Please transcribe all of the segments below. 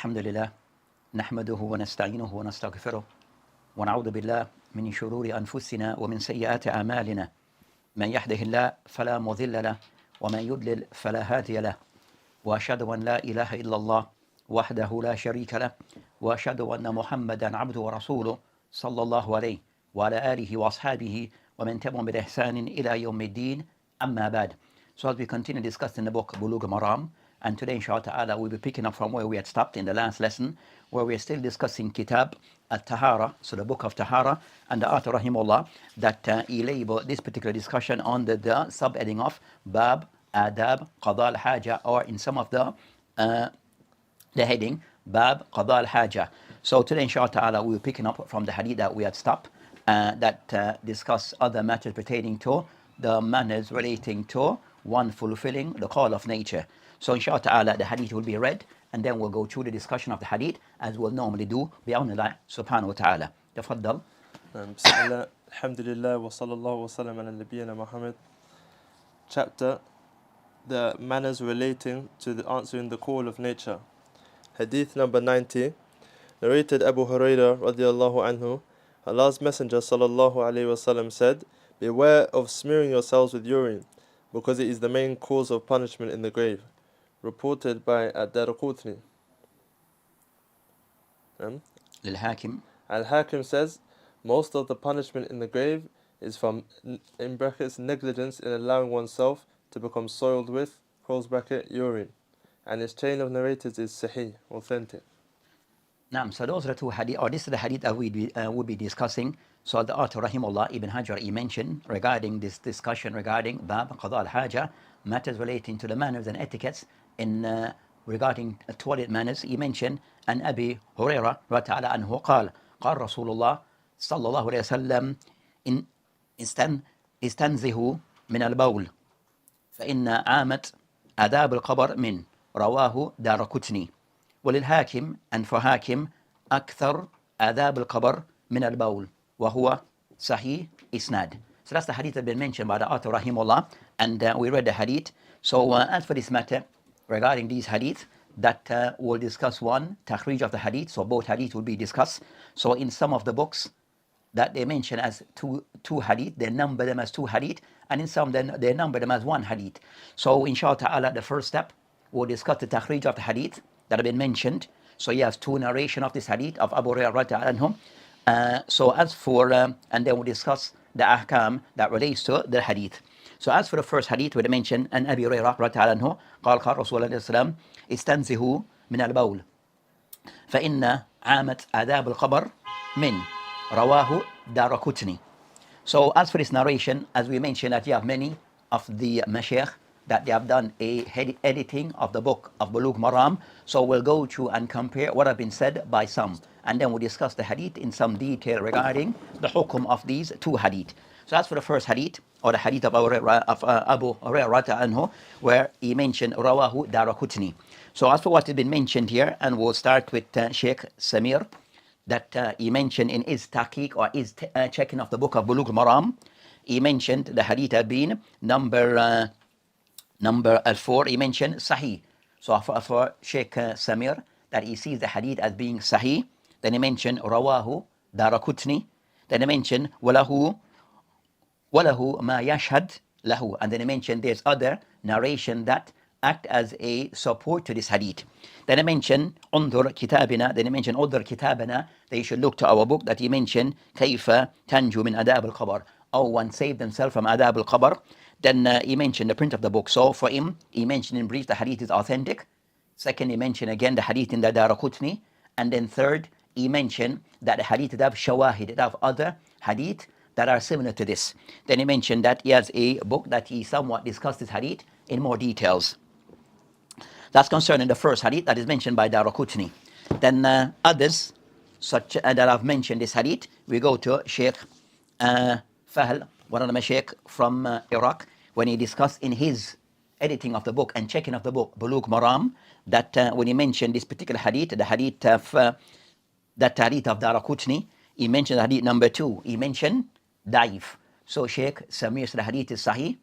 الحمد لله نحمده ونستعينه ونستغفره ونعوذ بالله من شرور أنفسنا ومن سيئات أعمالنا من يهده الله فلا مضل له ومن يضلل فلا هادي له وأشهد أن لا إله إلا الله وحده لا شريك له وأشهد أن محمدا عبده ورسوله صلى الله عليه وعلى آله وأصحابه ومن تبعهم بإحسان إلى يوم الدين أما بعد. So as we continue discussing the book Bulugh Maram, and today inshallah ta'ala we'll be picking up from where we had stopped in the last lesson, where we're still discussing Kitab At-Tahara, so the book of Tahara, and the author rahimahullah that he labeled this particular discussion under the subheading of Bab Adab Qada al-Haja, or in some of the heading Bab Qada al-Haja. So today inshallah ta'ala we're picking up from the hadith that we had stopped that discuss other matters pertaining to the manners relating to one fulfilling the call of nature. So inshallah ta'ala the hadith will be read and then we'll go through the discussion of the hadith as we'll normally do bi'awnillah subhanahu wa ta'ala. Tafaddal. Bismillah, alhamdulillah, wa sallallahu wa sallam ala nabiyyina Muhammad. Chapter, the manners relating to the answering the call of nature. Hadith number 90, narrated Abu Hurayrah radiallahu anhu. Allah's Messenger sallallahu alayhi wa sallam said, "Beware of smearing yourselves with urine, because it is the main cause of punishment in the grave." Reported by Ad-Daraqutni. Al-Hakim. Al-Hakim says, most of the punishment in the grave is from, in brackets, negligence in allowing oneself to become soiled with, close bracket, urine. And its chain of narrators is Sahih, authentic. So those are the two hadith, or this is the hadith that we'll be discussing. So the author rahimahullah Ibn Hajar, he mentioned regarding this discussion regarding Bab Qada al-Haja, matters relating to the manners and etiquettes in regarding toilet manners. He mentioned an Abi Hurayrah ta'ala anhu قال قال رسول الله صلى الله عليه وسلم استنزهوا من البول فإن عامة آداب القبر من رواه الدارقطني وللحاكم أن فحاكم أكثر آداب القبر من البول وهو صحيح إسناد. So that's the hadith that been mentioned by the author rahimahullah, and we read the hadith. So as for this matter regarding these hadith that we'll discuss one takhrij of the hadith, so both hadith will be discussed. So in some of the books that they mention as two hadith, they number them as two hadith, and in some then they number them as one hadith. So inshallah ta'ala the first step we'll discuss the takhrij of the hadith that have been mentioned. So he has two narration of this hadith of Abu Hurairah anhum. So as for and then we'll discuss the ahkam that relates to the hadith. So as for the first hadith where they mention an Abi Hurairah anhu قال قال رسول الله صلى الله عليه وسلم استنزهوا من البول فإن عامة آداب القبر من رواه الدارقطني. So as for this narration, as we mentioned that you have many of the mashayikh that they have done a editing of the book of Bulugh Maram. So we'll go through and compare what have been said by some, and then we'll discuss the hadith in some detail regarding the hukum of these two hadith. So as for the first hadith, or the hadith of Abu Hurairah anhu, where he mentioned Rawahu Daraqutni. So as for what has been mentioned here, and we'll start with Sheikh Samir, that he mentioned in his tahqiq or his checking of the book of Bulugh Maram, he mentioned the hadith had been number 4, he mentioned Sahih. So for Sheikh Samir, that he sees the hadith as being Sahih, then he mentioned Rawahu Daraqutni, then he mentioned Walahu ma yashhad lahu, and then he mentioned there's other narration that act as a support to this hadith. Then he mentioned undur kitabina, then he mentioned undur kitabana, that you should look to our book, that he mentioned kayfa tanju min adab al-qabr, or one saved themselves from adab al-qabr. Then he mentioned the print of the book. So for him, he mentioned in brief the hadith is authentic. Second, he mentioned again the hadith in the Daraqutni. And then third, he mentioned that the hadith have shawahid, have other hadith that are similar to this. Then he mentioned that he has a book that he somewhat discussed this hadith in more details. That's concerning the first hadith that is mentioned by Daraqutni. Then others such that have mentioned this hadith, we go to Sheikh Fahl, one of the Mashaykh from Iraq, when he discussed in his editing of the book and checking of the book Bulugh Maram, that when he mentioned this particular hadith, the hadith of that hadith of Daraqutni, he mentioned hadith number 2, he mentioned Daif. So Sheikh Samir said the hadith is Sahih.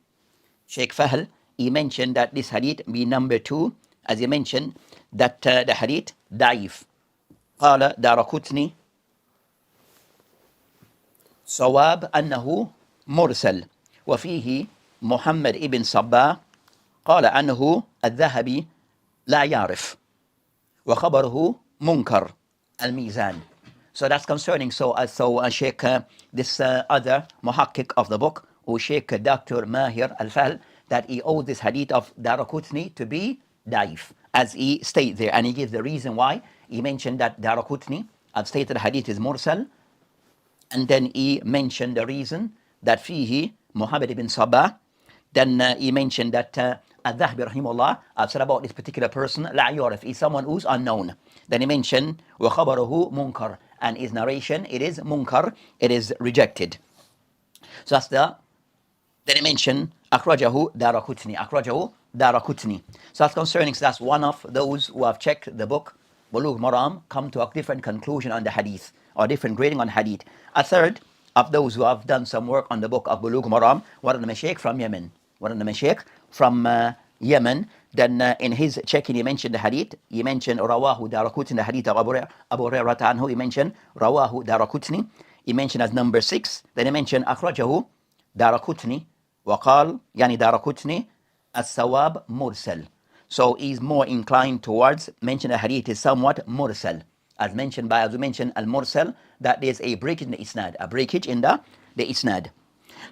Sheikh Fahl, he mentioned that this hadith be number 2, as he mentioned that the hadith ضعيف. قال دارقطني صواب أنه مرسل وفيه محمد ابن صباح قال عنه الذهبي لا يعرف وخبره منكر الميزان. So that's concerning. Sheikh, this other muhakkik of the book, or Sheikh Dr. Mahir Al-Fahl, that he owes this hadith of Daraqutni to be daif, as he states there. And he gives the reason why. He mentioned that Daraqutni, I've stated the hadith is mursal, and then he mentioned the reason that fihi Muhammad ibn Sabah. Then he mentioned that Al-Dhahbi rahimahullah, I've said about this particular person, la yuraf, is someone who's unknown. Then he mentioned وَخَبَرُهُ munkar, and his narration, it is munkar, it is rejected. So that's then he mentioned أخرجه دارقطني. So that's concerning. So that's one of those who have checked the book Bulugh Maram, come to a different conclusion on the hadith, or different grading on hadith. A third of those who have done some work on the book of Bulugh Maram, one of the Mashaykh from Yemen. Then in his checking, he mentioned the hadith. He mentioned رواه الدارقطني, the hadith of Abu Hurayrah عنه. He mentioned رواه الدارقطني. He mentioned as number 6. Then he mentioned أخرجه الدارقطني وقال, يعني الدارقطني الثواب مرسل. So he's more inclined towards mention the hadith is somewhat mursal. As we mentioned al-mursal, that there's a breakage in the isnad, a breakage in the isnad.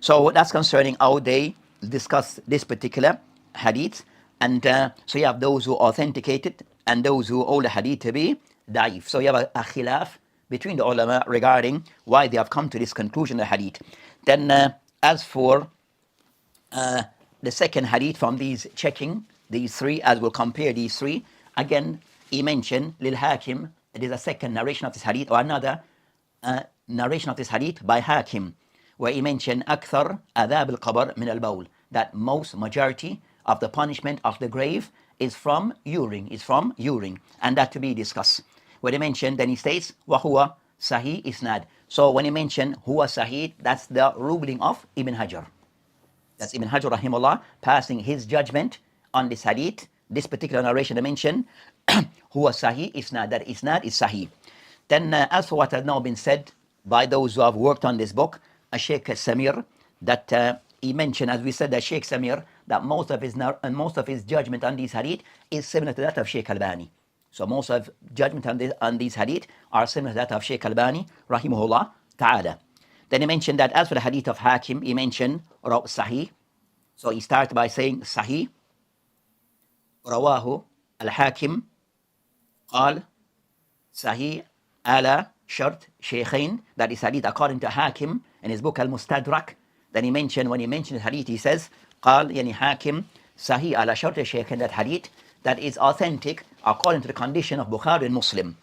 So that's concerning how they discuss this particular hadith. And so you have those who authenticate it and those who hold the hadith to be daif. So you have a khilaf between the ulama regarding why they have come to this conclusion, the hadith. Then as for the second hadith from these checking, these three, as we'll compare these three, again, he mentioned Al-Hakim, it is a second narration of this hadith, or another narration of this hadith by Hakim, where he mentioned أكثر عذاب القبر من البول, that most majority of the punishment of the grave is from urine, and that to be discussed. Where he mentioned, then he states, وَهُوَ Sahih Isnad. So when he mentioned Huwa Sahih, that's the ruling of Ibn Hajar. That's Ibn Hajar rahimahullah passing his judgment on this hadith, this particular narration I mentioned, Huwa Sahih Isnad, that Isnad is Sahih. Then as for what has now been said by those who have worked on this book, Sheikh Samir, that he mentioned, as we said, that Sheikh Samir, that most of his judgment on this hadith is similar to that of Sheikh Albani. So most of judgment on these hadith are similar to that of Sheikh Albani, rahimahullah ta'ala. Then he mentioned that as for the hadith of Hakim, he mentioned Sahih. So he started by saying Sahih. رواه الحاكم قال صحيح على شرط الشيخين, that is hadith according to Hakim in his book Al-Mustadrak. Then he mentioned, when he mentioned hadith, he says قال يعني حاكم صحيح على شرط الشيخين, that hadith that is authentic according to the condition of Bukhari and Muslim.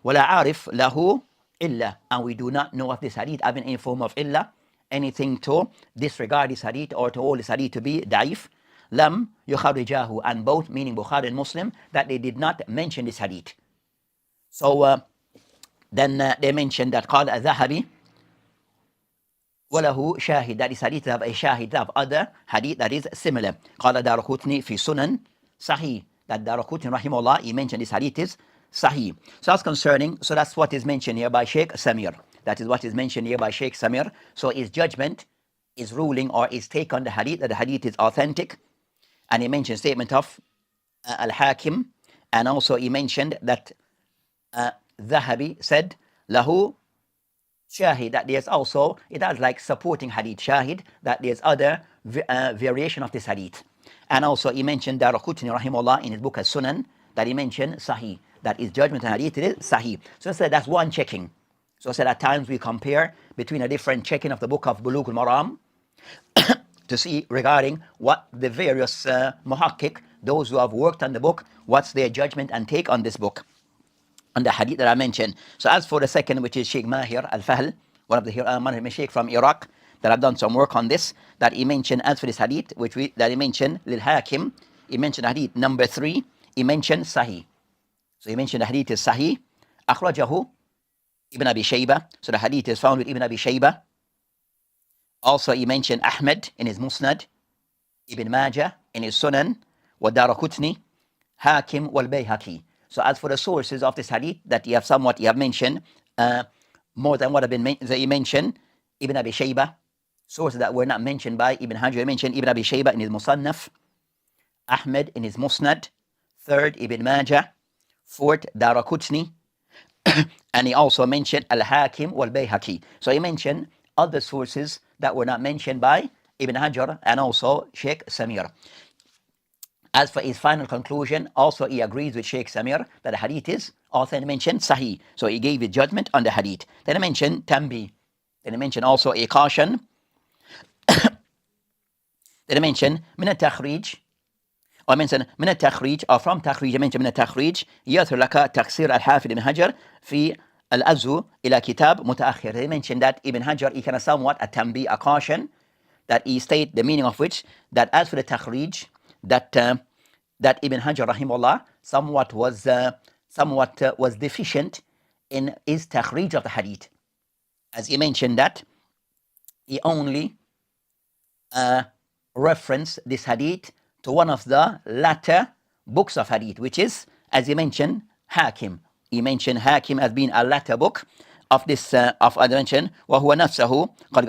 ولا عارف له إلا, and we do not know of this hadith having any form of illa, anything to disregard this hadith or to hold this hadith to be daif. Lam يخرجاه, and both, meaning Bukhari and Muslim, that they did not mention this hadith. So then they mentioned that قال الذهبي وله شاهد, that is hadith have a shahid of other hadith that is similar. قال الدارقطني في سنن صحيح, that Daraqutni rahimahullah, he mentioned this hadith is Sahih. So that's concerning, so that's what is mentioned here by Sheikh Samir. That is what is mentioned here by Sheikh Samir. So his judgment, his ruling, or his take on the hadith, that the hadith is authentic. And he mentioned statement of Al-Hakim, and also he mentioned that Dhahabi said lahu Shahid, that there's also, it has like supporting hadith Shahid, that there's other variation of this hadith. And also he mentioned Daraqutni rahimahullah in his book As-Sunan, that he mentioned Sahih, that his judgment on hadith is Sahih. So I said that's one checking. So I said at times we compare between a different checking of the book of Bulugh Maram to see regarding what the various muhakkik, those who have worked on the book, what's their judgment and take on this book, on the hadith that I mentioned. So as for the second, which is Sheikh Mahir Al-Fahl, one of the Sheikh from Iraq, that have done some work on this, that he mentioned as for this hadith, that he mentioned Al-Hakim, he mentioned hadith number 3, he mentioned Sahih. So he mentioned the hadith is Sahih. أخرجه Ibn Abi Shayba, so the hadith is found with Ibn Abi Shayba. Also he mentioned Ahmad in his Musnad, Ibn Majah in his Sunan, وَالدارقطني Hakim wal Bayhaqi. So as for the sources of this hadith that you have mentioned, more than what have been that you mentioned, Ibn Abi Shayba, sources that were not mentioned by Ibn Hajar, mentioned Ibn Abi Shayba in his Musannaf, Ahmed in his Musnad, third Ibn Majah, fourth Daraqutni, and he also mentioned Al-Hakim wal Bayhaqi. So he mentioned other sources that were not mentioned by Ibn Hajar and also Sheikh Samir. As for his final conclusion, also he agrees with Sheikh Samir that the hadith is also mentioned Sahih. So he gave his judgment on the hadith. Then he mentioned Tambi. Then he mentioned also a caution. Then he mentioned Min al-Takhrij. Or mentioned من التخريج or from تخريج mentioned من التخريج يظهر لك تقصير الحافظ ابن حجر في الأزو إلى كتاب متأخر. They mentioned that Ibn Hajar, he kind of somewhat a tambi, a caution, that he state the meaning of which, that as for the takhrij, that Ibn Hajar rahimahullah somewhat was deficient in his takhrij of the hadith. As he mentioned that he only referenced this hadith to one of the latter books of hadith, which is, as he mentioned, Hakim. He mentioned Hakim as being a latter book of this, of I mentioned, وهو نفسه قد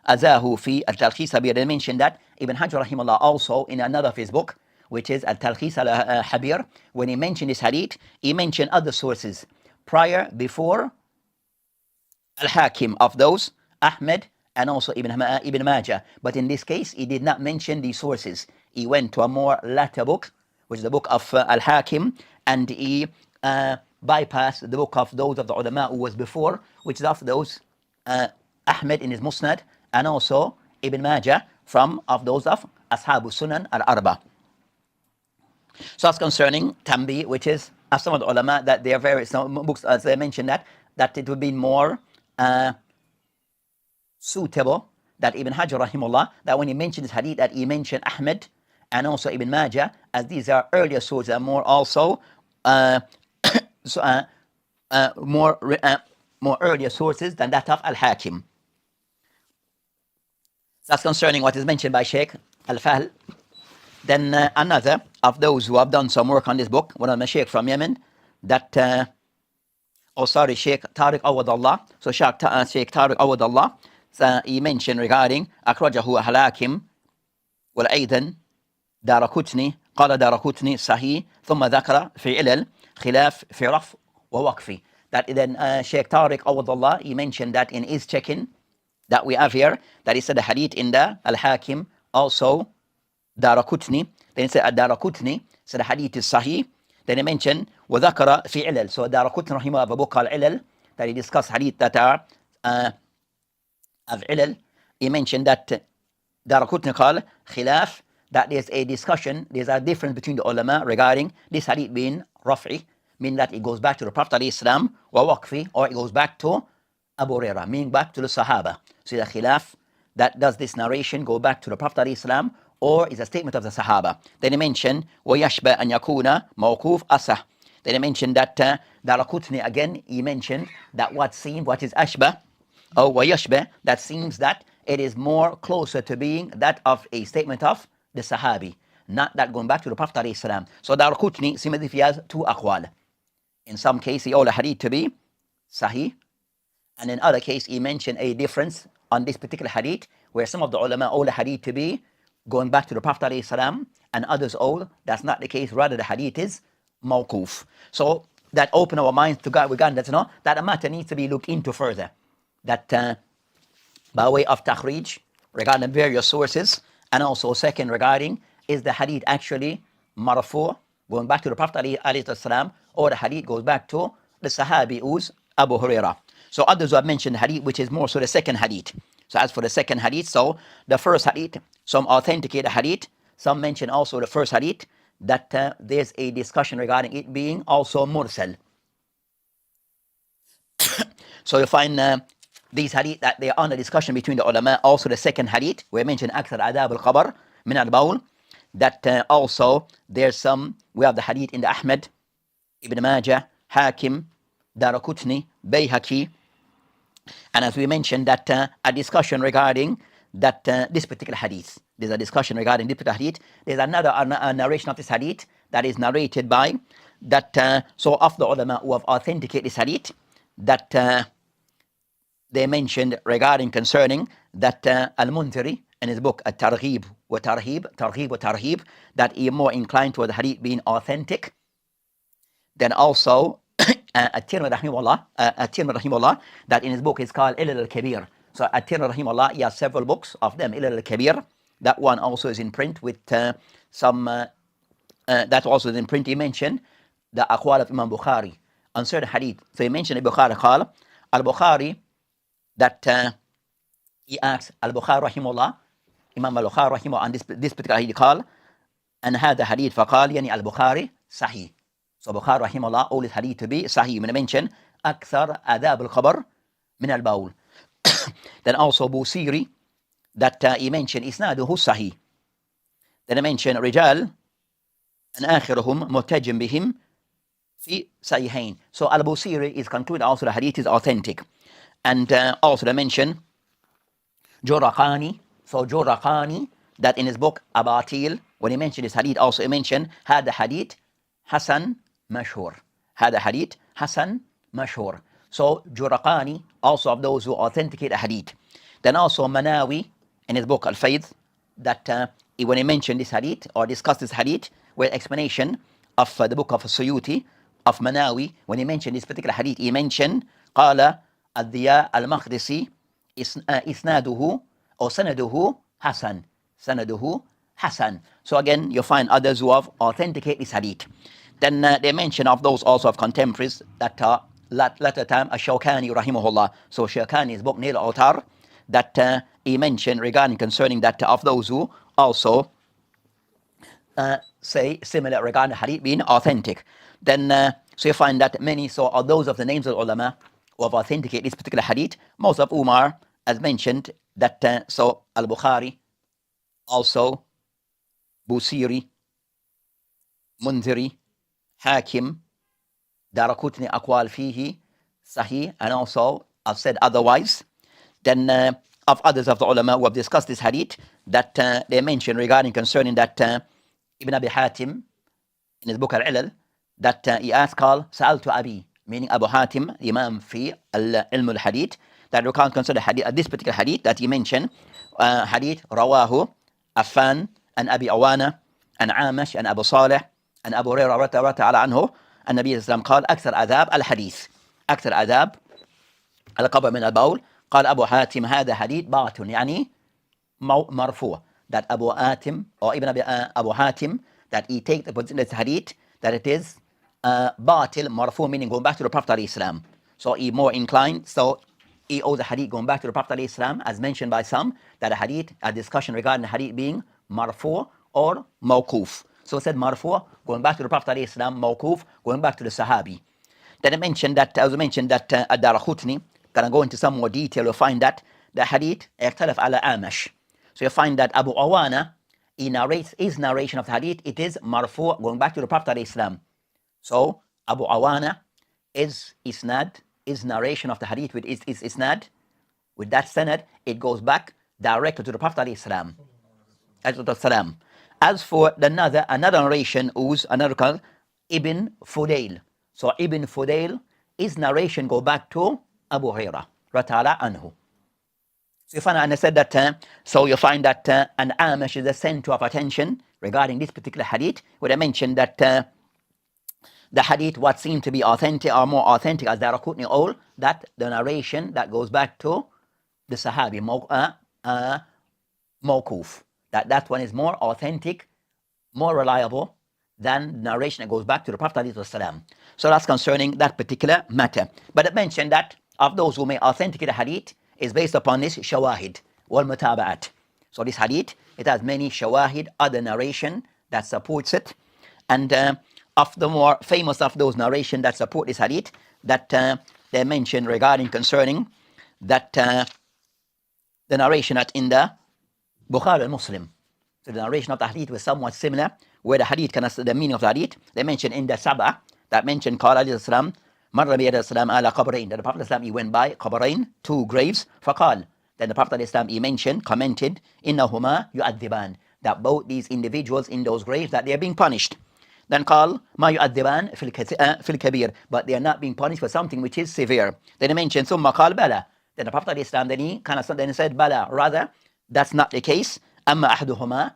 أزاه في التلخيص الحبير. They mentioned that Ibn Hajar rahimahullah also in another of his book, which is Al-Talkhis al-Habir, when he mentioned this hadith, he mentioned other sources before Al-Hakim, of those Ahmed and also Ibn Majah. But in this case, he did not mention these sources. He went to a more latter book, which is the book of Al-Hakim, and he bypassed the book of those of the ulama who was before, which is of those Ahmed in his Musnad, and also Ibn Majah of those of Ashabu Sunan al-Arba. So as concerning Tambi, which is of some of the ulama, that there are various books, as I mentioned, that it would be more suitable that Ibn Hajar rahimahullah, that when he mentioned this hadith, that he mentioned Ahmed and also Ibn Majah, as these are earlier sources and more also more earlier sources than that of Al-Hakim. So that's concerning what is mentioned by Sheikh Al-Fahl. Then another of those who have done some work on this book, one of the Sheikh from Yemen, that Sheikh Tariq Awadallah. So Sheikh Tariq Awadallah, he mentioned regarding أخرجه الحاكم والأيضا دارقطني قال دارقطني صحيح ثم ذكر في علل خلاف في رفع ووقف. That then Sheikh Tariq Awadallah, he mentioned that in his checking that we have here, that he said the hadith in the Al-Hakim, also Daraqutni. Then he said Ad-Daraqutni, said the hadith is Sahih. Then he mentioned وذكر في علل. So Daraqutni rahimahullah have a book called Ilal, that he discussed hadith that are of Ilal. He mentioned that Daraqutni قال خلاف, that there's a discussion, there's a difference between the ulama regarding this hadith being Raf'i, meaning that it goes back to the Prophet ﷺ, or Waqfi, or it goes back to Abu Huraira, meaning back to the Sahaba. So the khilaf, that does this narration go back to the Prophet ﷺ, or is a statement of the Sahaba. Then he mentioned وَيَشْبَ أَنْ يَكُونَ مَوْقُوف أَصَحْ. Then he mentioned that Daraqutni, again, he mentioned that what is ashbah, or وَيَشْبَ, that seems that it is more closer to being that of a statement of the Sahabi, not that going back to the Prophet ﷺ. So Daraqutni seems as if he has two aqwal. In some case, he all the hadith to be Sahih, and in other case, he mentioned a difference on this particular hadith, where some of the ulama all the hadith to be going back to the Prophet ﷺ, and others all, that's not the case, rather the hadith is mawquf. So that opened our minds to God, that that a matter needs to be looked into further. That by way of takhrij, regarding various sources, and also second regarding, is the hadith actually marfu, going back to the Prophet ﷺ, or the hadith goes back to the Sahabi who's Abu Huraira. So others who have mentioned the hadith, which is more so the second hadith. So as for the second hadith, so the first hadith, some authenticate the hadith, some mention also the first hadith, that there's a discussion regarding it being also mursal. So you find these hadith that they are on a discussion between the ulama. Also the second hadith, we mentioned أكثر آداب الخبر من البول, that also there's some, we have the hadith in the Ahmed, Ibn Majah, Hakim, Daraqutni, Bayhaqi, and as we mentioned that a discussion regarding that this particular hadith. There's a discussion regarding this particular hadith. There's another narration of this hadith that is narrated by that. So of the ulama who have authenticated this hadith, that they mentioned regarding concerning that Al-Munziri in his book At-Targhib wa Tarhib, that he more inclined toward the hadith being authentic. Then also At-Tirmidhi rahimahullah, that in his book is called Ilal al-Kabir. So At-Tirmidhi rahimahullah, he has several books of them, Ilal al-Kabir. That one also is in print with some, that also is in print. He mentioned the aqwal of Imam Bukhari on certain hadith. So he mentioned Bukhari قال Al-Bukhari, that he asks Al-Bukhari rahimahullah, Imam Al-Bukhari rahimahullah, on this particular hadith قال أن هذا حديث فقال يعني Al-Bukhari صحيح. So Bukhari rahimahullah all his hadith to be sahih. When I mention أكثر آداب الخبر من البول. Then also Busiri, that he mentioned إسناده صحيح. Then I mention رجال أن آخرهم متجم بهم في صحيحين. So Al-Busiri is concluded also the hadith is authentic. And also I mention Juraqani. So Juraqani, that in his book Abatil, when he mentioned this hadith, also he mentioned هذا hadith Hasan Mashhur. هذا hadith Hasan Mashhur. So Juraqani, also of those who authenticate a hadith. Then also Manawi in his book Al-Fayd, that when he mentioned this hadith or discussed this hadith with explanation of the book of Suyuti of Manawi, when he mentioned this particular hadith, he mentioned قال الضياء المقدسي إسناده or سنده حسن. سنده حسن. So again, you find others who have authenticated this hadith. Then they mention of those also of contemporaries that latter time Ash-Shawkani rahimahullah. So Shawkani's book Nail al-Awtar, that he mentioned regarding concerning that of those who also say similar regarding the hadith being authentic. Then so you find that many, so are those of the names of ulama who have authenticated this particular hadith. Most of Umar, as mentioned, that so Al-Bukhari, also Busiri, Munziri, Hakim, Daraqutni aqwal fihi, Sahih, and also I've said otherwise. Then of others of the ulama who have discussed this hadith, that they mentioned regarding concerning that Ibn Abi Hatim in his book Al-Ilal, that he asked قال سألت أبي, meaning Abu Hatim, Imam fi Ilm al-Hadith, that we can't consider hadith, this particular hadith that he mentioned, hadith رواه Affan and Abi Awana and Amash and Abu Salih and Abu Hurayrah تعالى عنه النبي صلى الله عليه وسلم قال أكثر عذاب الحديث أكثر عذاب القبر من البول. قال أبو حاتم هذا حديث باطل, يعني مرفوع, that Abu Hatim or Ibn Abu Hatim, that he take the position of the hadith that it is batil marfu, meaning going back to the Prophet ﷺ. So he more inclined, so he owes the hadith going back to the Prophet ﷺ, as mentioned by some, that a hadith, a discussion regarding the hadith being marfu or mawquf. So it said marfu, going back to the Prophet ﷺ, mawquf, going back to the Sahabi. Then I mentioned that, as I mentioned, that Ad-Daraqutni, gonna go into some more detail, you'll find that the hadith اختلف على Amash. So you find that Abu Awana, he narrates his narration of the hadith, it is marfu, going back to the Prophet ﷺ. So Abu Awana is isnad, his narration of the hadith with his isnad, with that sanad, it goes back directly to the Prophet ﷺ. As for another narration, who's another called Ibn Fudayl. So Ibn Fudayl, his narration go back to Abu Huraira radhiyallahu anhu. So you find, and I said that, so you find that an Amash is a center of attention regarding this particular hadith, where I mentioned that the hadith, what seemed to be authentic or more authentic as Daraqutni all, that the narration that goes back to the Sahabi, Mawquf, that one is more authentic, more reliable than the narration that goes back to the Prophet ﷺ. So that's concerning that particular matter. But I mentioned that of those who may authenticate a hadith is based upon this shawahid wal mutaba'at. So this hadith, it has many shawahid, other narration that supports it. And of the more famous of those narration that support this hadith, that they mention regarding concerning that the narration that in the Bukhari and Muslim. So the narration of the hadith was somewhat similar, where the hadith, the meaning of the hadith, they mention in the Sab'ah, that mentioned قال عليه السلام مر بيد السلام على قبرين, that the Prophet ﷺ, he went by قبرين, two graves, فقال, then the Prophet ﷺ, he mentioned, commented, إنهما يؤذبان, that both these individuals in those graves, that they are being punished. Then قال ما يؤذبان في الكبير, but they are not being punished for something which is severe. Then he mentioned ثم قال بلى. Then the Prophet of Islam then he said بلى, rather that's not the case. أما أحدهما,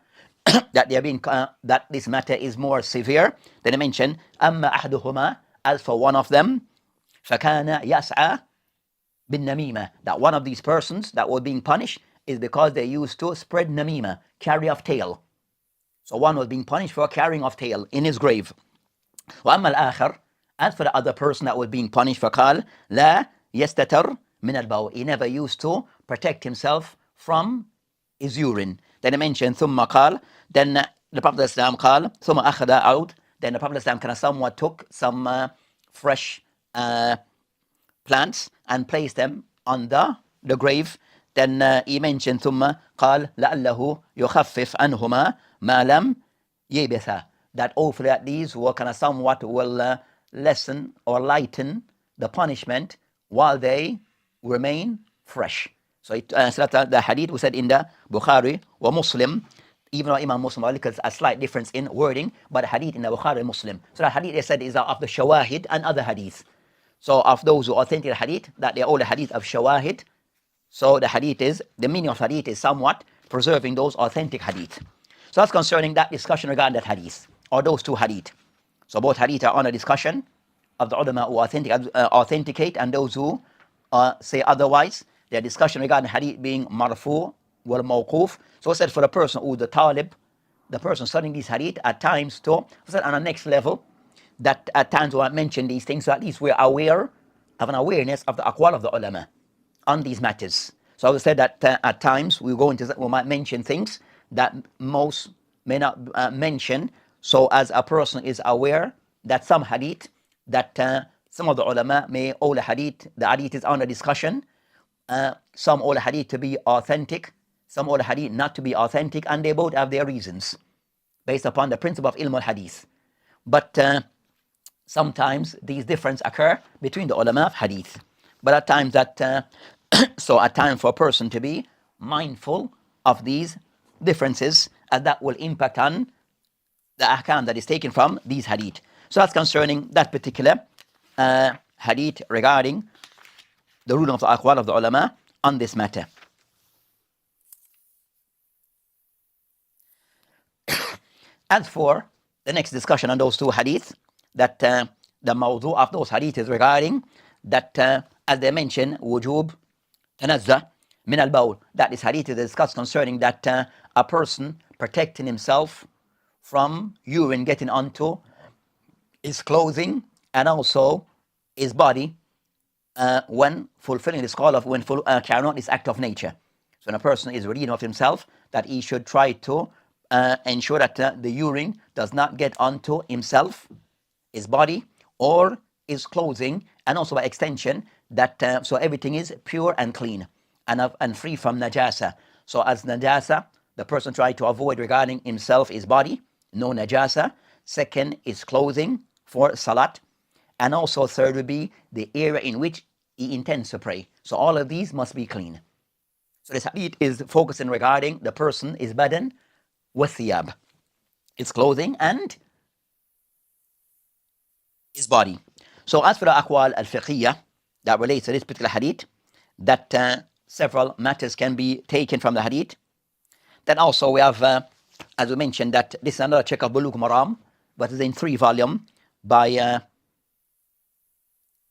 that they are being that this matter is more severe. Then he mentioned أما أحدهما, as for one of them, فكان يسعى بالنميمة, that one of these persons that were being punished is because they used to spread namima, carry off tale. So one was being punished for carrying off tale in his grave. وأما الآخر, as for the other person that was being punished, فقال لا يستتر من البول, he never used to protect himself from his urine. Then he mentioned ثم قال, then the Prophet ﷺ قال ثم أخذ عود, then the Prophet ﷺ kind of somewhat took some fresh plants and placed them on the grave. Then he mentioned ثم قال لعله يخفف عنهما ما لم يبثا, that hopefully that these will kind of somewhat will lessen or lighten the punishment while they remain fresh. So the hadith was said in the Bukhari wa Muslim, even though Imam Muslim because a slight difference in wording, but the hadith in the Bukhari and Muslim. So the hadith they said is of the shawahid and other hadith. So of those who authentic hadith, that they are all the hadith of shawahid. So the hadith is, the meaning of hadith is somewhat preserving those authentic hadith. So that's concerning that discussion regarding that hadith, or those two hadith. So both hadith are on a discussion of the ulama who authenticate and those who say otherwise. Their discussion regarding hadith being marfu wal mawquf. So I said for the person who the talib, the person studying these hadith at times to, on the next level, that at times we mention these things, so at least we're aware of an awareness of the aqwal of the ulama on these matters. So I would say that at times we might mention things that most may not mention, so as a person is aware that some hadith, that some of the ulama may all the hadith is under discussion, some all the hadith to be authentic, some all the hadith not to be authentic, and they both have their reasons based upon the principle of ilm al-hadith. But sometimes these differences occur between the ulama of hadith. But at times that, so at time for a person to be mindful of these differences, and that will impact on the ahkam that is taken from these hadith. So that's concerning that particular hadith regarding the ruling of the aqwal of the ulama on this matter. As for the next discussion on those two hadith, that the mawdu of those hadith is regarding that, as they mention, wujub tanazza min al-bawl, that this hadith is discussed concerning that a person protecting himself from urine getting onto his clothing and also his body when fulfilling this call of carrying out this act of nature. So when a person is reading of himself, that he should try to ensure that the urine does not get onto himself, his body, or his clothing, and also by extension that so everything is pure and clean and free from najasa. So as najasa, the person try to avoid regarding himself, his body, no najasa. Second is clothing for salat, and also third would be the area in which he intends to pray. So all of these must be clean. So this hadith is focusing regarding the person, his badan, wathiyab, his clothing and his body. So as for the aqwal al-fiqhiyah that relates to this particular hadith, that several matters can be taken from the hadith. Then also we have, as we mentioned, that this is another check of Bulugh Maram, but it's in 3 volumes by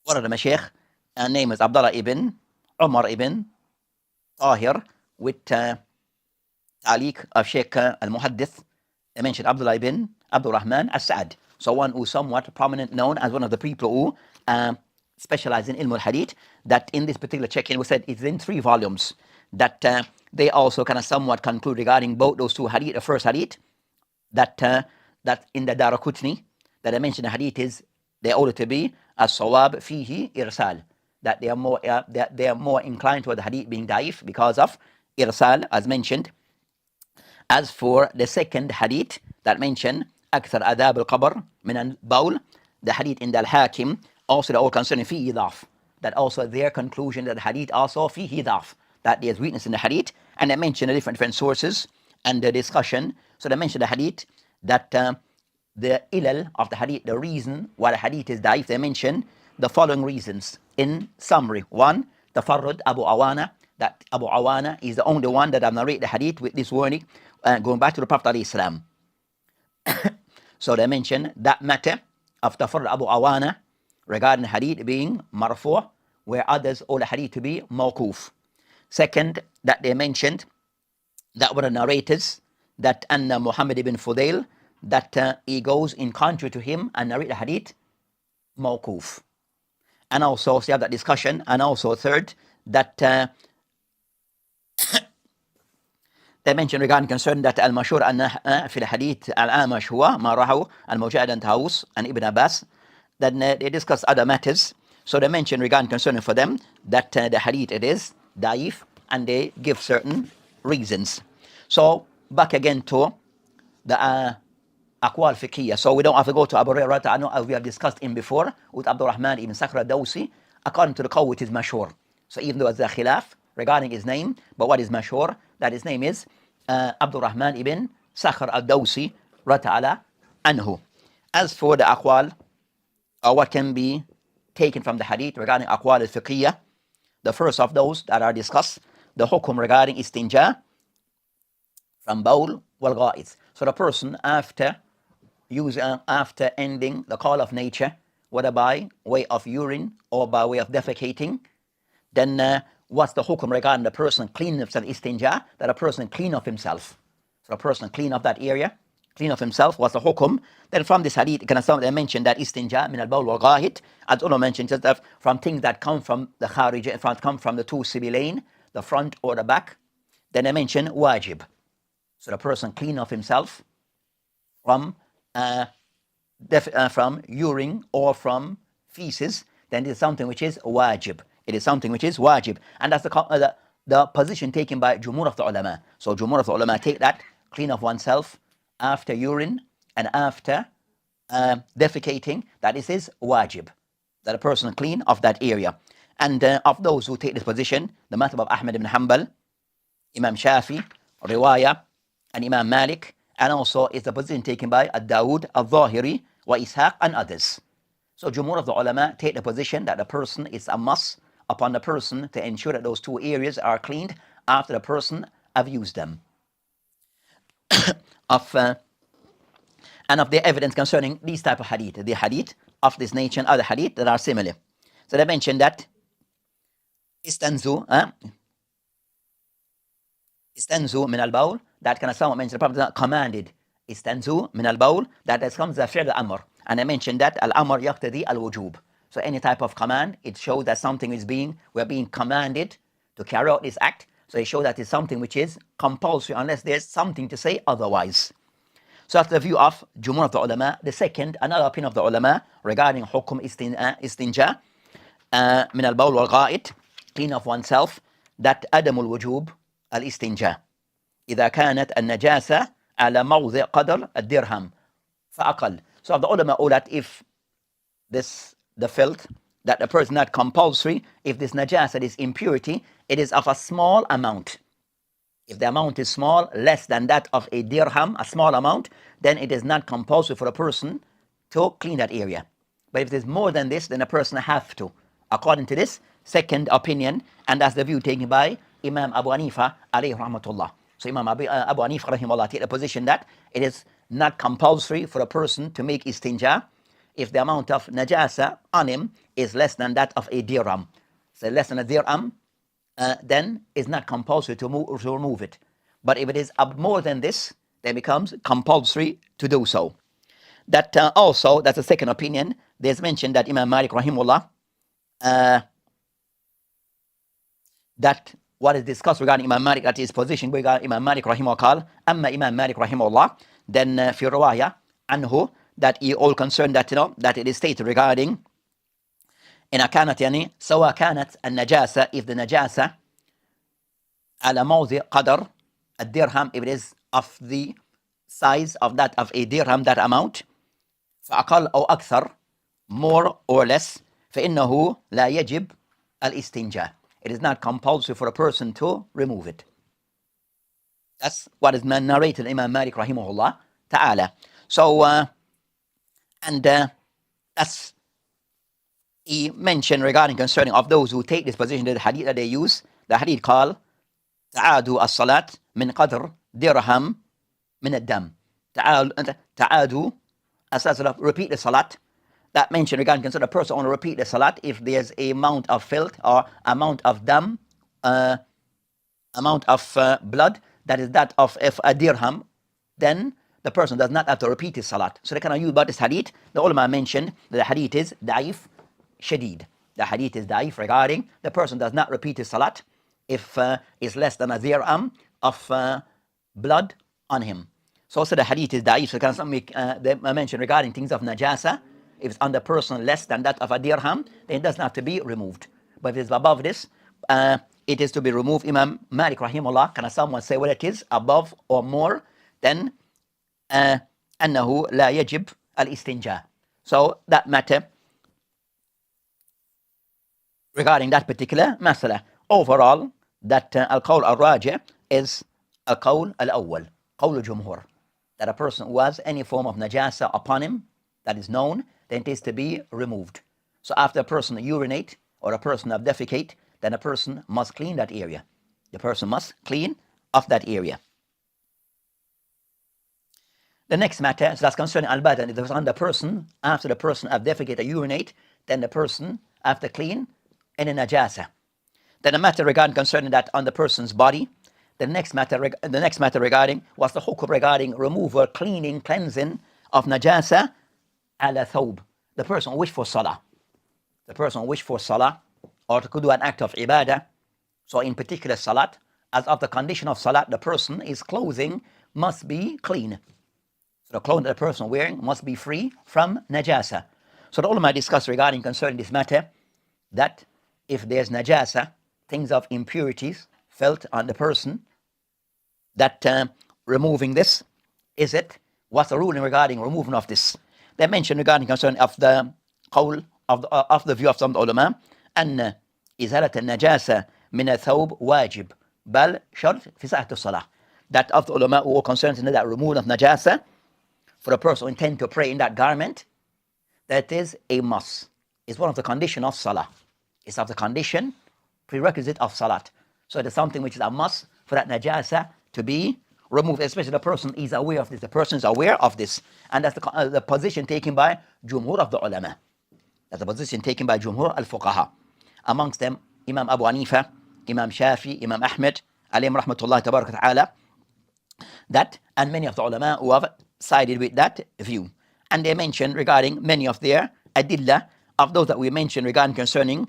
one of the Mashaykh, and name is Abdullah ibn Umar ibn Tahir, with ta'liq of Sheikh al-Muhaddith. They mentioned Abdullah ibn Abdul Rahman as-Sa'd. So one who's somewhat prominent, known as one of the people who specialize in ilm al-hadith, that in this particular check-in, we said it's in 3 volumes, that they also kind of somewhat conclude regarding both those two hadith. The first hadith, that in the Daraqutni, that I mentioned the hadith is, they order to be as-sawab fihi irsal, that they are more inclined toward the hadith being daif because of irsal, as mentioned. As for the second hadith that mentioned أكثر آداب القبر من البول, the hadith in the Al-Hakim, also the all concerning فيه ضعف, that also their conclusion that the hadith also فيه ضعف, that there's weakness in the hadith, and they mention the different sources and the discussion. So they mentioned the hadith that the ilal of the hadith, the reason why the hadith is da'if, they mention the following reasons. In summary, one, tafarrud Abu Awana, that Abu Awana is the only one that have narrated the hadith with this warning, going back to the Prophet ﷺ. So they mention that matter of tafarrud Abu Awana regarding the hadith being marfu', where others all the hadith to be mawquf. Second, that they mentioned that were the narrators, that Anna Muhammad ibn Fudail, that he goes in contrary to him and narrate the hadith mawquf. And also, so you have that discussion. And also, third, that they mentioned regarding concern that al-mashhur anna fi al-hadith al-amash huwa ma rahu al-mujahid and Taus and Ibn Abbas. Then they discuss other matters. So they mentioned regarding concern for them that the hadith it is da'if, and they give certain reasons. So back again to the aqwal fiqhiyya. So we don't have to go to Abu Hurayrah. I know we have discussed him before with Abdul Rahman ibn Sakhr al-Dawsi. According to the qawl, it is mashhur. So even though it's a khilaf regarding his name, but what is mashhur, that his name is Abdul Rahman ibn Sakhr al-Dawsi rata'ala anhu. As for the aqwal, or what can be taken from the hadith regarding aqwal al-fiqhiyya, the first of those that are discussed, the hukum regarding istinja from bawl wal gha'id. So the person after ending the call of nature, whether by way of urine or by way of defecating, then what's the hukum regarding the person cleaning himself, istinja, that a person clean of himself. So a person clean of that area, clean of himself, what's the hukum? Then from this hadith, they mention that istinja min al-bawl wal gha'id, as Ulama mentioned, just that from things that come from the kharij, come from the two sibilain, the front or the back. Then they mention wajib. So the person clean of himself from urine or from feces, then it is something which is wajib. It is something which is wajib. And that's the position taken by Jumhur of the ulama. So Jumhur of the ulama take that, clean of oneself after urine and after defecating, that it is wajib, that a person clean of that area. And of those who take this position, the madhab of Ahmad ibn Hanbal, Imam Shafi, Riwayah, and Imam Malik, and also is the position taken by Ad-Dawud, Al-Zahiri, wa Ishaq, and others. So Jumhur of the ulama take the position that the person is a must upon the person to ensure that those two areas are cleaned after the person have used them. And of the evidence concerning these type of hadith, the hadith of this nature and other hadith that are similar. So they mentioned that istanzu min al-bawl, that kind of someone mentioned the Prophet commanded istanzu min al-bawl, that comes as fi'l al-amr. And I mentioned that al-amr yaqtadi al-wujub. So any type of command, it shows that something is we're being commanded to carry out this act. So it shows that it's something which is compulsory unless there's something to say otherwise. So that's the view of Jumhur of the ulama. The second, another opinion of the ulama regarding hukum istinja min al-bawl wal gha'id, clean of oneself, that adamul wujub al-istinja إذا كانت النجاسة على موضع قدر الدرهم فأقل. So the ulama all that if the filth, that the person not compulsory, if this najasa, this impurity, it is of a small amount. If the amount is small, less than that of a dirham, a small amount, then it is not compulsory for a person to clean that area. But if it is more than this, then a person have to, according to this second opinion, and that's the view taken by Imam Abu Hanifa alayhi rahmatullah. So Imam Abu Hanifa rahimahullah take the position that it is not compulsory for a person to make istinja if the amount of najasa on him is less than that of a dirham. So less than a dirham, then it's not compulsory to remove it. But if it is more than this, then it becomes compulsory to do so. That also, that's the second opinion. There's mentioned that Imam Malik rahimahullah, that what is discussed regarding Imam Malik, that his position regarding Imam Malik rahimahullah, amma Imam Malik rahimahullah, then fi رواه عنه, that he all concerned that that it is stated regarding إن كانت يعني سواء كانت النجاسة, if the najasa على موضع قدر الدرهم, if it is of the size of that of a dirham, that amount, فأقل أو أكثر, more or less, فإنه لا يجب الاستنجاء, it is not compulsory for a person to remove it. That's what is narrated Imam Malik rahimahullah ta'ala. So And that's he mentioned regarding concerning of those who take this position, the hadith that they use, the hadith called تعادوا الصلاة من قدر درهم من الدم. تعادوا as repeat the salat. That mentioned regarding concerning the person only repeat the salat if there's a amount of filth or amount of dam, amount of blood that is that of a dirham, then the person does not have to repeat his salat. So they cannot use about this hadith. The ulama mentioned that the hadith is da'if shadid. The hadith is da'if regarding the person does not repeat his salat if it's less than a dirham of blood on him. So also the hadith is da'if. So they mention regarding things of najasa. If it's on the person less than that of a dirham, then it doesn't have to be removed. But if it's above this, it is to be removed. Imam Malik rahimahullah, can someone say what it is, above or more, then أنه لا يجب الاستنجاء. So that matter regarding that particular masala. Overall, that al-qawl al-raji' is al-qawl al-awwal, qawl al-jumhur, that a person who has any form of najasa upon him that is known, then it is to be removed. So after a person urinate or a person defecate, then a person must clean that area. The person must clean off that area. The next matter, so that's concerning al-badan, if it's on the person, after the person defecate or urinate, then the person have to clean any najasa. Then the matter regarding concerning that on the person's body, the next matter regarding was the hukm regarding removal, cleaning, cleansing of najasa ala thawb. The person wish for salah. The person wish for salah or to do an act of ibadah. So in particular salat, as of the condition of salat, the person, his clothing must be clean. So the clothing that the person wearing must be free from najasa. So the ulama discuss regarding concerning this matter that if there's najasa, things of impurities felt on the person, that removing this, what's the ruling regarding removing of this? They mentioned regarding concern of the qawl of the view of some ulama, أن إزالة النجاسة من الثوب واجب بل شرط في صحة الصلاة. That of the ulama who are concerned in that removal of najasa for a person who intend to pray in that garment, that is a must. It's one of the conditions of salah. It's of the condition, prerequisite of salat. So it is something which is a must for that najasa to be removed, especially the person is aware of this. The person is aware of this. And that's the position taken by Jumhur of the ulama. That's the position taken by Jumhur al-Fuqaha. Amongst them, Imam Abu Hanifa, Imam Shafi, Imam Ahmed, alayhim rahmatullahi tabarak ta'ala, that, and many of the ulama who have sided with that view. And they mentioned regarding many of their adillah, of those that we mentioned regarding concerning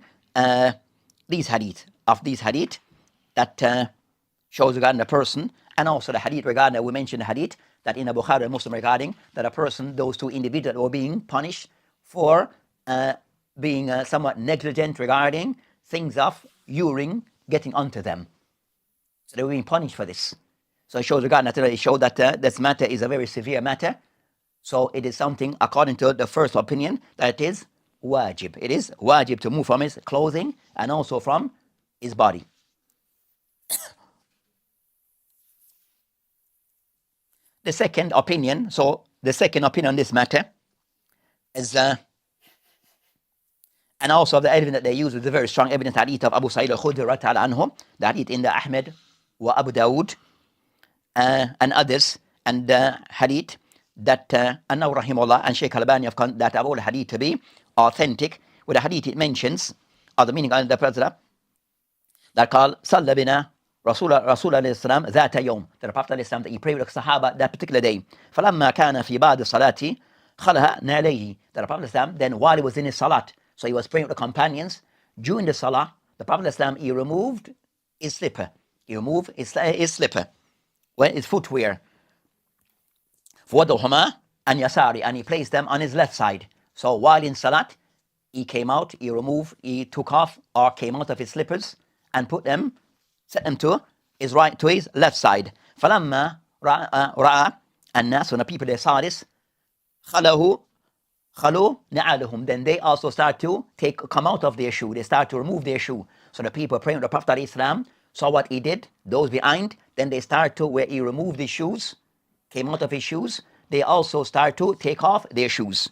these hadith, that shows regarding the person, and also the hadith regarding that we mentioned the hadith that in the Bukhari and Muslim regarding that a person, those two individuals were being punished for being somewhat negligent regarding things of urine getting onto them. So they were being punished for this. So it shows regarding that, it showed that this matter is a very severe matter. So it is something, according to the first opinion, that it is wajib. It is wajib to move from his clothing and also from his body. The second opinion on this matter is, and also the evidence that they use is a very strong evidence, hadith of Abu Sa'id al-Khudri anhu, the hadith in the Ahmed wa Abu Dawud and others, and the hadith that Annahu rahimahullah and Shaykh Al-Albani have that of all the hadith to be authentic. With the hadith it mentions, or the meaning of the Prophet that called Salla bina Rasul alayhi salam ذات يوم, that the Prophet alayhi salam, that he prayed with the Sahaba that particular day. فلما كان في بعد الصلاة خلها نعليه, that the Prophet alayhi salam, then while he was in his salat, so he was praying with the companions, during the salah, the Prophet alayhi salam, he removed his slipper. He removed his slipper, his footwear. فوضعهما عن يساره, and he placed them on his left side. So while in salat, he came out, he took off or came out of his slippers and set them to his left side. فلما رأى الناس, when the people they saw this, خلوا نعالهم, then they also start to come out of their shoe. They start to remove their shoe. So the people praying with the Prophet ﷺ saw what he did. Those behind, then they start to, where he removed his shoes, came out of his shoes, they also start to take off their shoes.